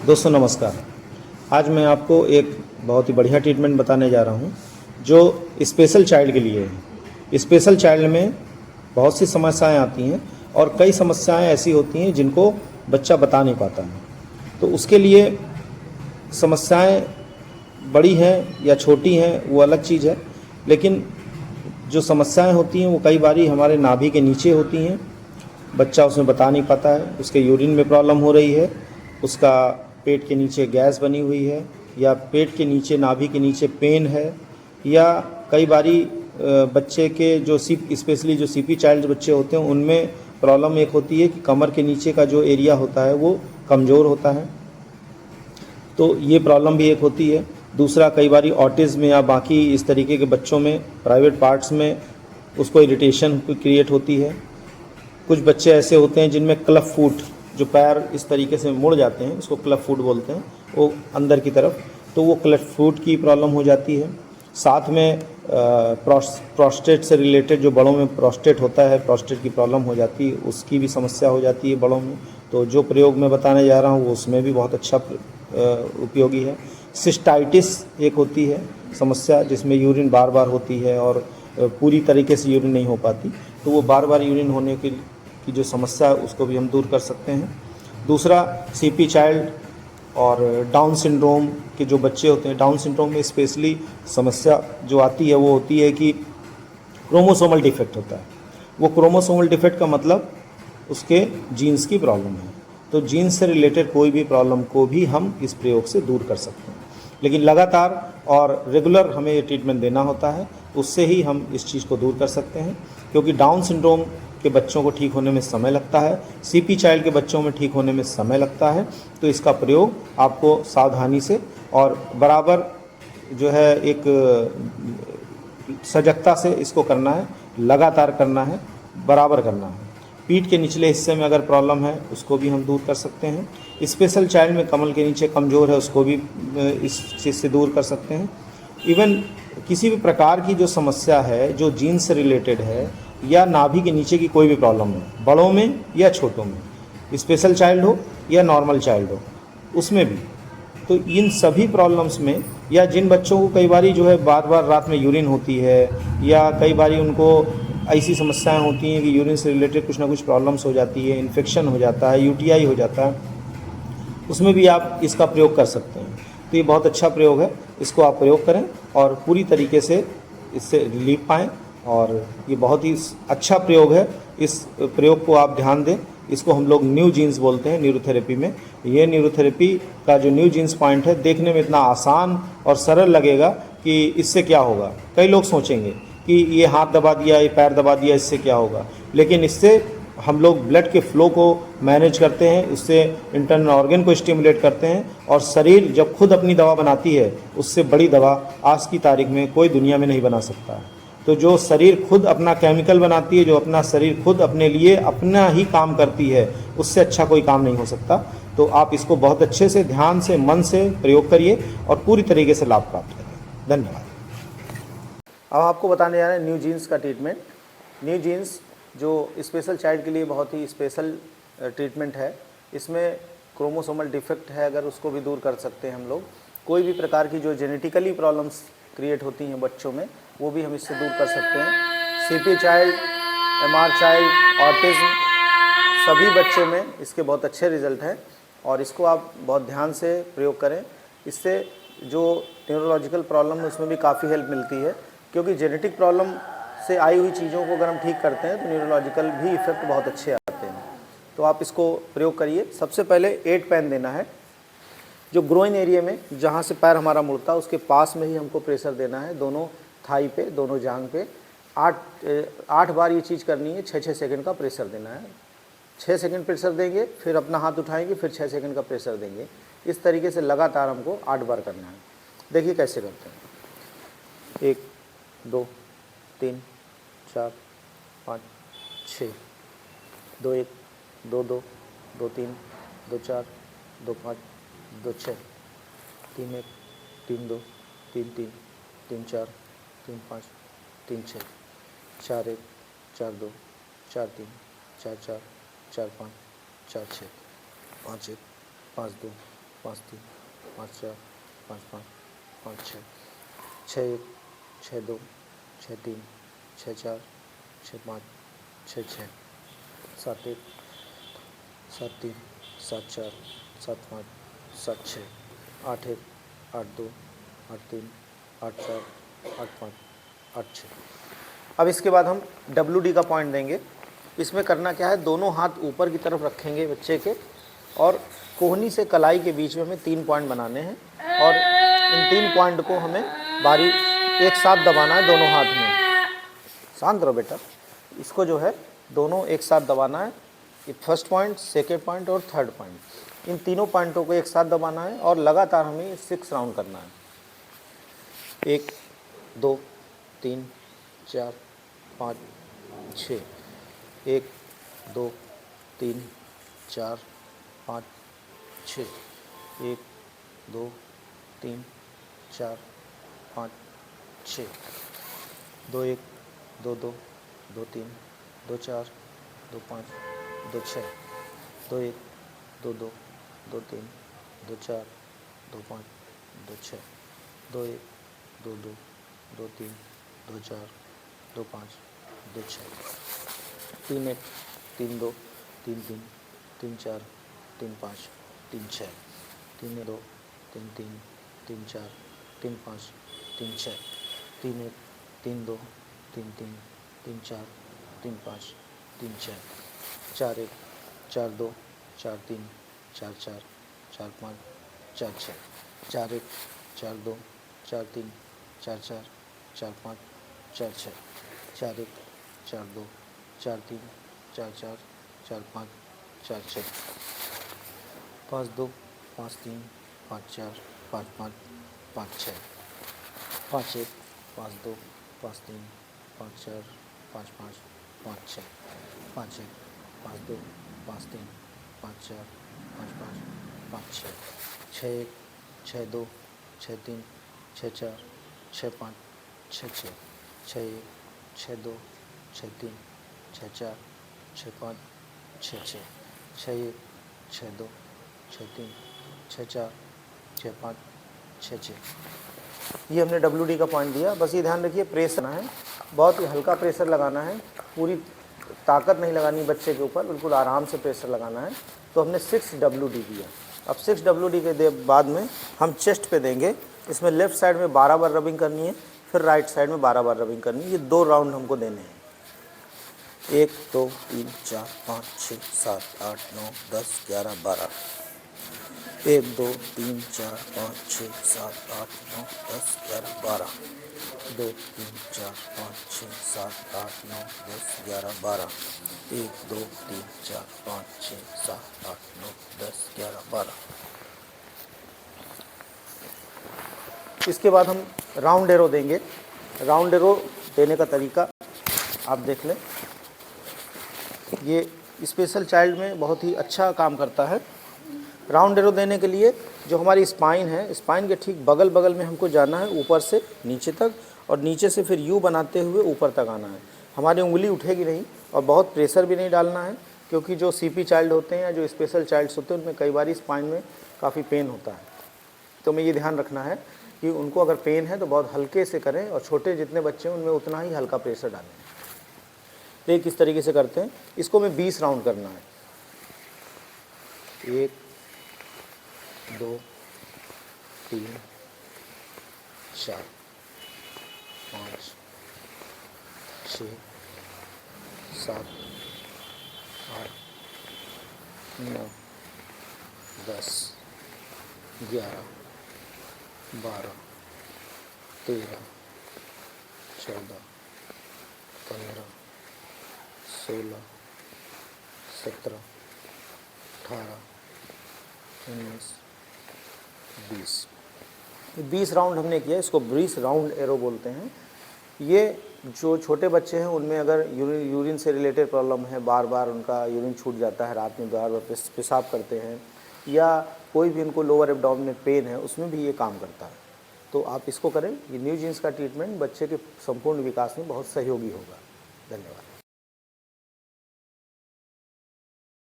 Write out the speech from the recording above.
दोस्तों नमस्कार। आज मैं आपको एक बहुत ही बढ़िया ट्रीटमेंट बताने जा रहा हूँ जो स्पेशल चाइल्ड के लिए है। स्पेशल चाइल्ड में बहुत सी समस्याएं आती हैं और कई समस्याएं ऐसी होती हैं जिनको बच्चा बता नहीं पाता है। तो उसके लिए समस्याएं बड़ी हैं या छोटी हैं वो अलग चीज़ है, लेकिन जो समस्याएं होती हैं वो कई बारी हमारे नाभि के नीचे होती हैं। बच्चा उसमें बता नहीं पाता है, उसके यूरिन में प्रॉब्लम हो रही है, उसका पेट के नीचे गैस बनी हुई है, या पेट के नीचे नाभि के नीचे पेन है, या कई बारी बच्चे के जो स्पेशली जो सीपी चाइल्ड बच्चे होते हैं उनमें प्रॉब्लम एक होती है कि कमर के नीचे का जो एरिया होता है वो कमज़ोर होता है, तो ये प्रॉब्लम भी एक होती है। दूसरा, कई बारी ऑटिज़म या बाकी इस तरीके के बच्चों में प्राइवेट पार्ट्स में उसको इरिटेशन क्रिएट होती है। कुछ बच्चे ऐसे होते हैं जिनमें क्लब फुट, जो पैर इस तरीके से मुड़ जाते हैं, इसको क्लब फुट बोलते हैं, वो अंदर की तरफ, तो वो क्लब फुट की प्रॉब्लम हो जाती है। साथ में प्रोस्टेट से रिलेटेड जो बड़ों में प्रोस्टेट होता है, प्रोस्टेट की प्रॉब्लम हो जाती है, उसकी भी समस्या हो जाती है बड़ों में। तो जो प्रयोग मैं बताने जा रहा हूँ वो उसमें भी बहुत अच्छा उपयोगी है। सिस्टाइटिस एक होती है समस्या, जिसमें यूरिन बार बार होती है और पूरी तरीके से यूरिन नहीं हो पाती, तो वो बार बार यूरिन होने की जो समस्या है उसको भी हम दूर कर सकते हैं। दूसरा, सीपी चाइल्ड और डाउन सिंड्रोम के जो बच्चे होते हैं, डाउन सिंड्रोम में स्पेशली समस्या जो आती है वो होती है कि क्रोमोसोमल डिफेक्ट होता है। वो क्रोमोसोमल डिफेक्ट का मतलब उसके जीन्स की प्रॉब्लम है। तो जीन्स से रिलेटेड कोई भी प्रॉब्लम को भी हम इस प्रयोग से दूर कर सकते हैं, लेकिन लगातार और रेगुलर हमें ये ट्रीटमेंट देना होता है, उससे ही हम इस चीज़ को दूर कर सकते हैं। क्योंकि डाउन सिंड्रोम के बच्चों को ठीक होने में समय लगता है, सीपी चाइल्ड के बच्चों में ठीक होने में समय लगता है। तो इसका प्रयोग आपको सावधानी से और बराबर जो है एक सजगता से इसको करना है, लगातार करना है, बराबर करना है। पीठ के निचले हिस्से में अगर प्रॉब्लम है उसको भी हम दूर कर सकते हैं। स्पेशल चाइल्ड में कमर के नीचे कमज़ोर है उसको भी इस चीज़ से दूर कर सकते हैं। इवन किसी भी प्रकार की जो समस्या है जो जीन से रिलेटेड है या नाभि के नीचे की कोई भी प्रॉब्लम हो, बड़ों में या छोटों में, स्पेशल चाइल्ड हो या नॉर्मल चाइल्ड हो, उसमें भी, तो इन सभी प्रॉब्लम्स में, या जिन बच्चों को कई बारी जो है बार बार रात में यूरिन होती है, या कई बारी उनको ऐसी समस्याएं होती हैं कि यूरिन से रिलेटेड कुछ ना कुछ प्रॉब्लम्स हो जाती है, इन्फेक्शन हो जाता है, यूटीआई हो जाता है, उसमें भी आप इसका प्रयोग कर सकते हैं। तो ये बहुत अच्छा प्रयोग है, इसको आप प्रयोग करें और पूरी तरीके से इससे रिलीफ पाएँ। और ये बहुत ही अच्छा प्रयोग है, इस प्रयोग को आप ध्यान दें। इसको हम लोग न्यू जीन्स बोलते हैं न्यूरोथेरेपी में। ये न्यूरोथेरेपी का जो न्यू जीन्स पॉइंट है, देखने में इतना आसान और सरल लगेगा कि इससे क्या होगा। कई लोग सोचेंगे कि ये हाथ दबा दिया, ये पैर दबा दिया, इससे क्या होगा, लेकिन इससे हम लोग ब्लड के फ़्लो को मैनेज करते हैं, उससे इंटरनल ऑर्गन को स्टिमुलेट करते हैं, और शरीर जब खुद अपनी दवा बनाती है, उससे बड़ी दवा आज की तारीख में कोई दुनिया में नहीं बना सकता है। तो जो शरीर खुद अपना केमिकल बनाती है, जो अपना शरीर खुद अपने लिए अपना ही काम करती है, उससे अच्छा कोई काम नहीं हो सकता। तो आप इसको बहुत अच्छे से, ध्यान से, मन से प्रयोग करिए और पूरी तरीके से लाभ प्राप्त करें। धन्यवाद। अब आपको बताने जा रहे हैं न्यू जीन्स का ट्रीटमेंट। न्यू जीन्स जो स्पेशल चाइल्ड के लिए बहुत ही स्पेशल ट्रीटमेंट है। इसमें क्रोमोसोमल डिफेक्ट है, अगर उसको भी दूर कर सकते हैं हम लोग। कोई भी प्रकार की जो जेनेटिकली प्रॉब्लम्स क्रिएट होती हैं बच्चों में, वो भी हम इससे दूर कर सकते हैं। CP child, MR child, autism, सभी बच्चों में इसके बहुत अच्छे रिजल्ट हैं और इसको आप बहुत ध्यान से प्रयोग करें। इससे जो न्यूरोलॉजिकल प्रॉब्लम है उसमें भी काफ़ी हेल्प मिलती है, क्योंकि जेनेटिक प्रॉब्लम से आई हुई चीज़ों को अगर हम ठीक करते हैं तो न्यूरोलॉजिकल भी इफ़ेक्ट बहुत अच्छे आते हैं। तो आप इसको प्रयोग करिए। सबसे पहले 8 पेन देना है, जो ग्रोइन एरिया में जहाँ से पैर हमारा मुड़ता है उसके पास में ही हमको प्रेशर देना है, दोनों थाई पे, दोनों जांघ पे। 8 बार ये चीज़ करनी है, 6-6 सेकंड का प्रेशर देना है। 6 सेकंड प्रेशर देंगे, फिर अपना हाथ उठाएंगे, फिर 6 सेकंड का प्रेशर देंगे। इस तरीके से लगातार हमको 8 बार करना है। देखिए कैसे करते हैं। 1 2 3 4 5 6, 2 1 2 2 2 3 2 4 2 5 2 6, 3 1 3 2 3 3 3 4 3 5 3 6, 4 1 4 2 4 3 4 4 4 5 4 6, 5 1 5 2 5 3 5 4 5 5 5 6 6 1 6 2 6 3 6 4 6 5 6 6 7 1 7 3 7 4 7 5 7 6 8 1 8 2 8 3 8 4 8 5 8 6। अब इसके बाद हम WD का पॉइंट देंगे। इसमें करना क्या है, दोनों हाथ ऊपर की तरफ रखेंगे बच्चे के, और कोहनी से कलाई के बीच में हमें 3 पॉइंट बनाने हैं, और इन 3 पॉइंट को हमें बारी एक साथ दबाना है दोनों हाथ में। शांत रहो बेटा। इसको जो है दोनों एक साथ दबाना है, ये फर्स्ट पॉइंट, सेकेंड पॉइंट और थर्ड पॉइंट। इन तीनों पॉइंटों को एक साथ दबाना है और लगातार हमें 6 राउंड करना है। 1 2 3 4 5 6 1 2 3 4 5 6 1 2 3 4 5 6 2 1 2 2 2 3 2 4 2 5 2 6 2 1 2 2 2 3 2 4 2 5 2 6 2 1 2 2 2 3 2 4 2 5 2 6 3 1 3 2 3 3 3 4 3 5 3 6 3 2 3 3 3 4 3 5 3 6 3 1 3 2 3 3 3 4 3 5 3 6 4 1 4 2 4 3 4 4 4 5 4 6 4 1 4 2 4 3 4 4 4 5 4 6 4 1 4 2 4 3 4 4 4 5 4 6 5 2 5 3 5 4 5 5 5 6 5 1 5 2 5 3 5 4 5 5 5 6 5 1 5 2 5 3 5 4 5 5 5 6 6 1 6 2 6 3 6 4 6 5 6 6 6 1 6 2 6 3 6 4 6 5 6 6 6 1 6 2 6 3 6 4 6 5 6 6। ये हमने WD का पॉइंट दिया। बस ये ध्यान रखिए, प्रेस करना है, बहुत ही हल्का प्रेशर लगाना है, पूरी ताकत नहीं लगानी बच्चे के ऊपर, बिल्कुल आराम से प्रेशर लगाना है। तो हमने 6 WD दिया। अब 6 WD के बाद में हम चेस्ट पे देंगे। इसमें लेफ़्ट साइड में 12 बार रबिंग करनी है, फिर राइट साइड में 12 बार रबिंग करनी है। ये 2 राउंड हमको देने हैं। 1 2 3 4 5 6 7 8 9 10 11 12 1 2 3 4 5 6 7 8 9 10 11 12 2 3 4 5 6 7 8 9 10 11 12 1 2 3 4 5 6 7 8 9 10 11 12। इसके बाद हम राउंड एरो देंगे। राउंड एरो देने का तरीका आप देख लें। ये स्पेशल चाइल्ड में बहुत ही अच्छा काम करता है। राउंड एरो देने के लिए जो हमारी स्पाइन है, स्पाइन के ठीक बगल बगल में हमको जाना है, ऊपर से नीचे तक, और नीचे से फिर यू बनाते हुए ऊपर तक आना है। हमारी उंगली उठेगी नहीं, और बहुत प्रेशर भी नहीं डालना है, क्योंकि जो CP चाइल्ड होते हैं या जो स्पेशल चाइल्ड्स होते हैं उनमें कई बार स्पाइन में काफ़ी पेन होता है। तो हमें ये ध्यान रखना है कि उनको अगर पेन है तो बहुत हल्के से करें, और छोटे जितने बच्चे हैं उनमें उतना ही हल्का प्रेशर डालें। तो ये किस तरीके से करते हैं, इसको हमें 20 राउंड करना है। 1 2 3 4 5 6 7 8 9 10 11 12 13 14 15 16 17 18 19 20। 20 राउंड हमने किया। इसको 20 राउंड एरो बोलते हैं। ये जो छोटे बच्चे हैं उनमें अगर यूरिन से रिलेटेड प्रॉब्लम है, बार बार उनका यूरिन छूट जाता है, रात में बार बार पेशाब करते हैं, या कोई भी उनको लोअर एब्डोमेन में पेन है, उसमें भी ये काम करता है। तो आप इसको करें। ये न्यू जीन्स का ट्रीटमेंट बच्चे के संपूर्ण विकास में बहुत सहयोगी होगा। धन्यवाद।